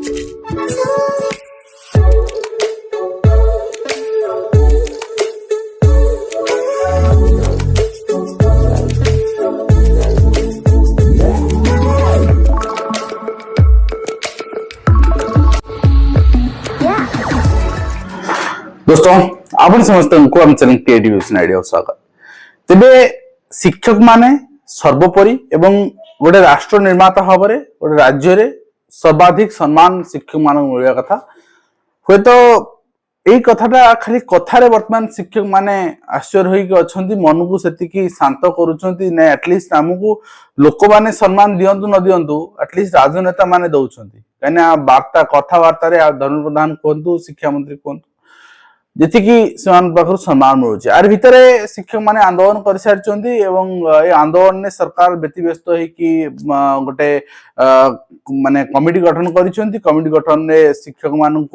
दोस्तों आपण समस्त आम चैनल क्रिएटिव आइडिया स्वागत। तेबे शिक्षक माने सर्वोपरि एवं गोटे राष्ट्र निर्माता भाव में गोटे राज्य रे सर्वाधिक सम्मान शिक्षक मान मिलवा कथा हुए तो यही कथाटा खाली कथारे वर्तमान शिक्षक माने आश्चर्य होइक अछंती मन को सेतिकी शांत करूछंती ना एटलिस्ट हमकु लोक माने सम्मान दियंतु न दियंतु एटलिस्ट राजनेता माने दउछंती कने वार्ता कथा वार्ता रे धर्म प्रधान कोंतु शिक्षा मंत्री कोंतु जी से सम्मान मिलूँ आर भितर शिक्षक माने आंदोलन कर सारी एवं ये आंदोलन ने सरकार व्यतिव्यस्त गोटे माने कमिटी गठन कमिटी गठन में शिक्षक मान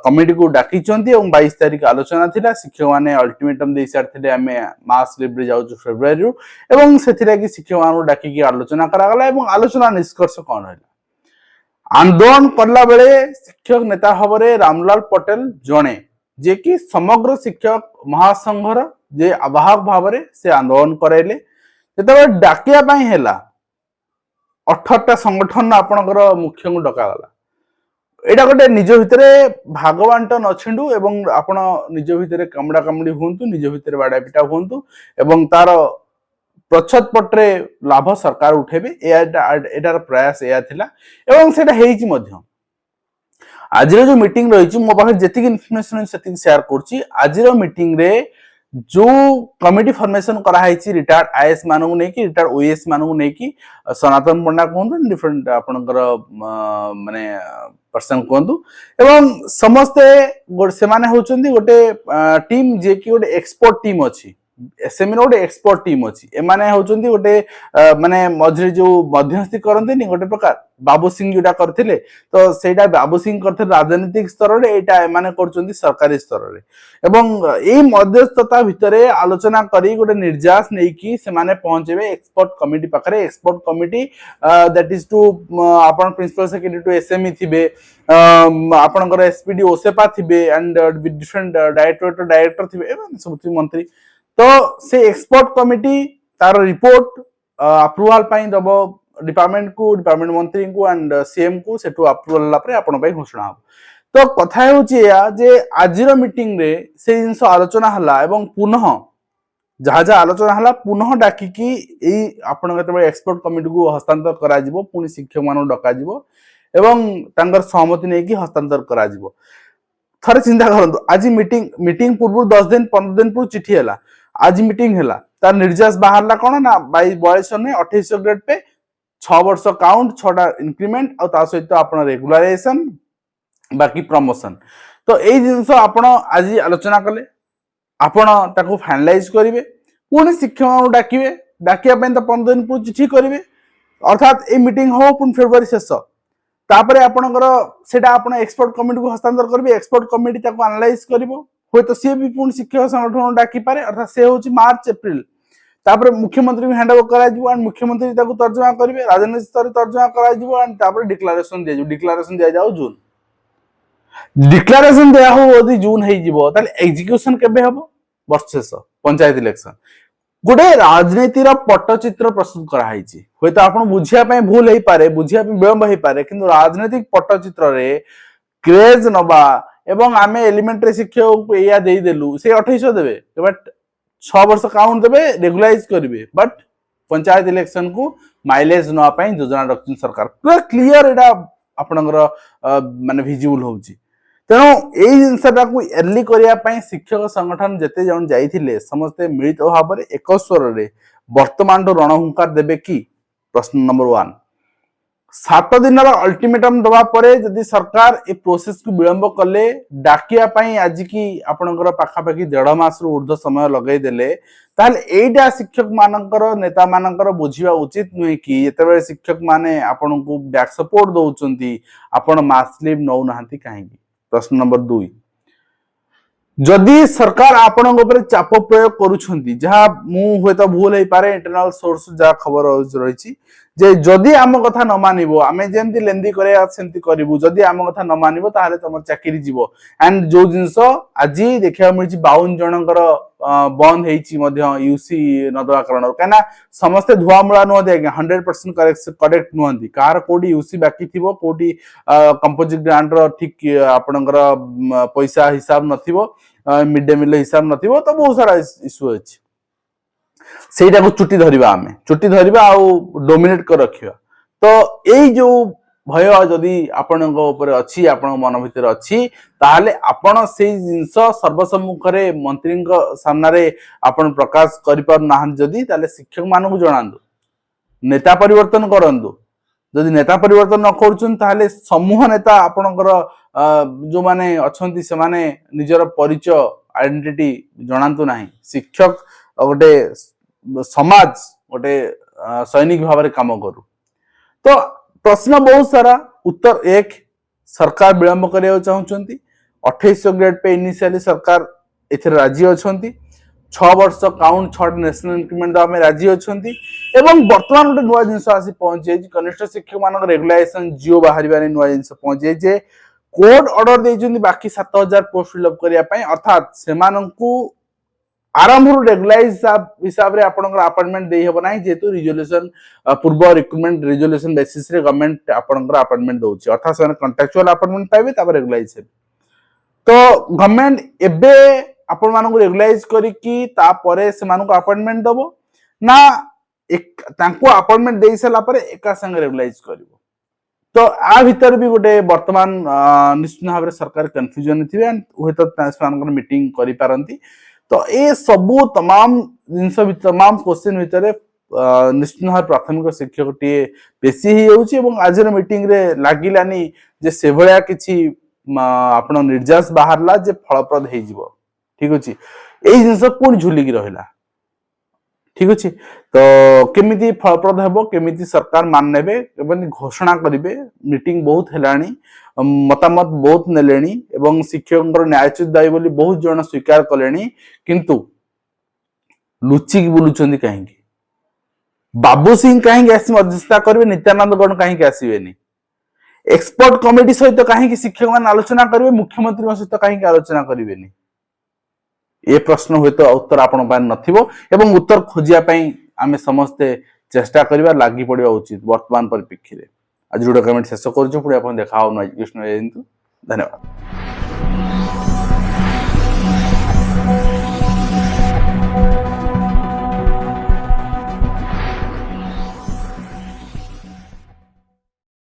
कमिटी को डाकी 22 तारीख आलोचना थिला। शिक्षक माने अल्टीमेटम दे सारी आम मास लिव जाऊँ फेब्रुआरी एवं से शिक्षक मान डाकी आलोचना करागला एवं आलोचना निष्कर्ष कौन रहा आंदोलन करला बेले शिक्षक नेता भाव में रामलाल पटेल जड़े जे कि समग्र शिक्षक महासंघर जे आवाहक भाव से आंदोलन कराइले जो डाकिया है 18टा संगठन आपणकर मुख्य को डकागला एटा गोटे निज भितर भागवांटन अच्छिंडु एवं आपण निज भितर कामड़ा कामड़ी हूँ निज भितर बाड़ा पिटा हूँ एवं तार प्रच्छद पट्रे लाभ सरकार उठेबे एटार प्रयास या थिला एवं सेटा हेइची मध्य आज जो मीटिंग रही मो पाखे जी इनफर्मेशन से शेयर कर आज मीटिंग रे जो कमिटी फॉर्मेशन कराई रिटायर्ड आईएएस मानू नहीं रिटायर्ड ओएएस मानू नहीं सनातन पंडा कहतु डिफरेंट आपणकर माने पर्सन कहतु एवं समस्ते से माने होचंदी गोटे टीम जे कि गोटे एक्सपर्ट टीम अच्छी एसएमई गोटे एक्सपर्ट टीम अच्छी एमाने होचंदी गोटे माने मझरे जो मध्यस्थी करते नहीं गोटे प्रकार बाबू सिंह जोटा करथिले तो सेटा बाबू सिंह करथिले राजनीतिक स्तर रे एटा एमाने करचंदी सरकारी स्तर रे एवं एई मध्यस्थता भितरे आलोचना करी गोटे निर्यास नै कि से माने पहुंचेबे एक्सपर्ट कमिटी पाखरे expert committee that is to आपण प्रिंसिपल सेक्रेटरी टू एसएमई थिबे आपणकर एसपीडी ओसेपा थिबे एंड डिफरेंट डायरेक्टर थिबे एवं सब मंत्री तो से एक्सपर्ट कमिटी तार रिपोर्ट अप्रूवल पाई दब डिपार्टमेंट मंत्री को एंड सीएम को सेटू अप्रूवल ला परे आपण पाई घोषणा हो तो कथा होची या जे आजिर मीटिंग रे से जिंस आलोचना हला एवं पुनः जहा जहा आलोचना हला पुनः डाकी कि एई आपण केते एक्सपर्ट कमिटी को हस्तांतर करा जिवो पुनी शिक्षक मानु डका जिवो एवं तांकर सहमति नै कि हस्तांतर करा जिवो थरे चिंता करंतु आज मीटिंग पूर्व 10 दिन 15 दिन पूर्व चिठी हला आज मीटिंग हला तार निर्देश बाहरला कोन ना 22 ने 28 ग्रेड पे 6 वर्ष काउंट 6टा इंक्रीमेंट और ता सहित आपण रेगुलराइजेशन बाकी प्रमोशन तो एई जिंस आपण आज आलोचना कले आपण ताको फाइनलाइज करिवे पुणी शिक्षक डाकिवे डाकिया पे तो 15 दिन पूर्व चिठी करिवे अर्थात ए मीटिंग हो पुणी फेब्रुआरी शेष तापरे आपणकर सेटा आपण एक्सपर्ट कमिटी को हस्तांतर करिवे एक्सपर्ट कमिटी ताको एनालाइज करिवो होय तो सी भी पुणी शिक्षक संगठन डाकी पारे अर्थात से होची मार्च एप्रिल तापरे मुख्यमंत्री को हैंड ओवर करा जिवो एंड मुख्यमंत्री ताको तर्जुमा करिवे राजनीति स्तर तर्जुमा करा जिवो एंड तापरे डिक्लेरेशन दिया जाऊ जून डिक्लेरेशन दिया हो यदि जून हे जिवो ताले एग्जीक्यूशन केबे हबो वर्ष शेष पंचायत इलेक्शन गोटे राजनीतिर पट्टचित्र प्रस्तुत कराई हूँ तो आप बुझापी भूल हो पारे बुझा विलंब हो पारे कि राजनीतिक पट्टचित्र रे क्रेज नबा एवं आम एलिमेंटरी शिक्षक को या देदेलु से 28 देवे बट 6 वर्ष काउंट देवे रेगुलाइज करेंगे बट पंचायत इलेक्शन को माइलेज नापी योजना रखी सरकार पूरा क्लीयर एटा आपणकर माने विजिबल होउची तेणु यही जिनसा को एर्ली करने शिक्षक संगठन जिते जन जाइए समस्ते मिलित भाव में एक स्वर रे वर्तमान रणहुंकार देवे कि प्रश्न नंबर 1 7 दिन अल्टीमेटम दवा परे जदि सरकार ए प्रोसेस को विलंब कले डाकिया आज की आपणकर पाखापाखि 1.5 मास ऊर्ध्व समय लगे देले ताहले एटा शिक्षक मानकर नेता मानकर बुझिबा उचित नुहे कि जेतेबेले शिक्षक माने आपन को बैक सपोर्ट दउचंती आपन मास लीव नौ नाहंती काहेकि प्रश्न नंबर 2 जदि सरकार आपण ऊपर चाप प्रयोग करुछंती जहा मु होय भूल हो पारे इंटरनल सोर्स जहा खबर रही जे जदि आम कथा न मानिबो आमे जेमति लेंदी करे सेमति करबू जदि आम कथा न मानिबो ताले तमर चाकरी जीवो एंड जो जिंस आज देखा मिली 52 जनकर बंद हेची मध्य यूसी नदवा कारण कहना समस्ते धुआमुड़ा नुहति आज्ञा 100% करेक्ट नुहति कार कोडी यूसी बाकी थिबो कोडी कंपोजिट ग्रांट रो ठीक आपनकर पैसा हिसाब नथिबो मिड डे मिल हिसाब नथिबो तो बहुत सारा इश्यू अछि सेटा को चुटी धरिबा आमे चुटी धरिबा आ डोमिनेट कर रखिबा तो एई जो भय जदि आपनक ऊपर अछि आपन मन भीतर अछि ताहाले आपन सेई जिंस सर्वसम्मुख रे मंत्री सामने रे आपन प्रकाश करि पर नाहन जदि ताले शिक्षक मानकु जणांदु नेता परिवर्तन करंदु जदि नेता परिवर्तन न करूछन ताहाले समूह नेता आपनकर जो माने अछंती से माने निजर परिचय आइडेंटिटी जणांतु नाही शिक्षक गोटे समाज गोटे सैनिक भाव में काम करू तो प्रश्न बहुत सारा उत्तर एक सरकार विलंब करने चाहते 2800 ग्रेड पे इनिशियली सरकार एथर राजी अछंती 6 वर्ष काउंट 6 नेशनल इंक्रीमेंट में राजी अछंती एवं वर्तमान गोटे नुआ जिनस आसी पहुंच जाई कनिष्ठ शिक्षक मान रेगुलेशन जियो बाहर नुआ जिनस पहुंच जाई जे कोर्ट ऑर्डर देइछंती बाकी 7000 पोस्ट फिलअप करिया पई अर्थात सेमानंकु आरंभ रेगुलाइज हिसाब रे आपनकर अपॉइंटमेंट देई हेबो नाही जेतु रिजोल्यूशन पूर्व रिक्रूटमेंट रिजोल्यूशन बेसिस रे गवर्नमेंट आपनकर अपॉइंटमेंट दोछि अर्थात से कॉन्ट्रैक्चुअल अपॉइंटमेंट पाइबे तापर रेगुलाइज हे तो गवर्नमेंट एबे आपन मानको रेगुलाइज करी कि ता परे से मानको अपॉइंटमेंट दबो ना एक तांको अपॉइंटमेंट देई सला परे एका संग रेगुलाइज करिवो तो आ भीतर भी गोटे वर्तमान निश्चित भाव सरकार कन्फ्यूजन थिबे होय तो तांसमानकर मीटिंग करि पारंती तो ये सबू तमाम जिनस तमाम क्वेश्चन भितर निश्चित भाव प्राथमिक शिक्षक टे बेसी ही होउची एवं आज मीटिंग रे लागिलानी जे से भलिया किछि आपण निर्जास बाहरला जे फलप्रद हे जिवो ठीक अछि एई जिनस कोन झुली की रहला ठीक अछि तो केमिति फलप्रद हेबो केमिति सरकार मान नेबे केमिति घोषणा करिवे मीटिंग बहुत हेलानी मतामत बहुत नेलेनी एवं शिक्षक न्यायच्युत दायी बोली बहुत जन स्वीकार कलेनी किंतु लुचिक बुलुचंदी कहीं बाबू सिंह कहीं आसी मध्यस्थता करेंगे नित्यानंद गौड़ कहीं आसबेनी एक्सपर्ट कमिटी सहित कहीं शिक्षक मान आलोचना करेंगे मुख्यमंत्री सहित कहीं आलोचना करेंगे ये प्रश्न हुए तो उत्तर आपण नथिबो एवं उत्तर खोजिया आमे समस्ते चेष्टा करिबा लागि पड़िबा उचित वर्तमान परिप्रेक्षी रे आज जोड़ा कमेंट शेष कर देखा कृष्ण धन्यवाद।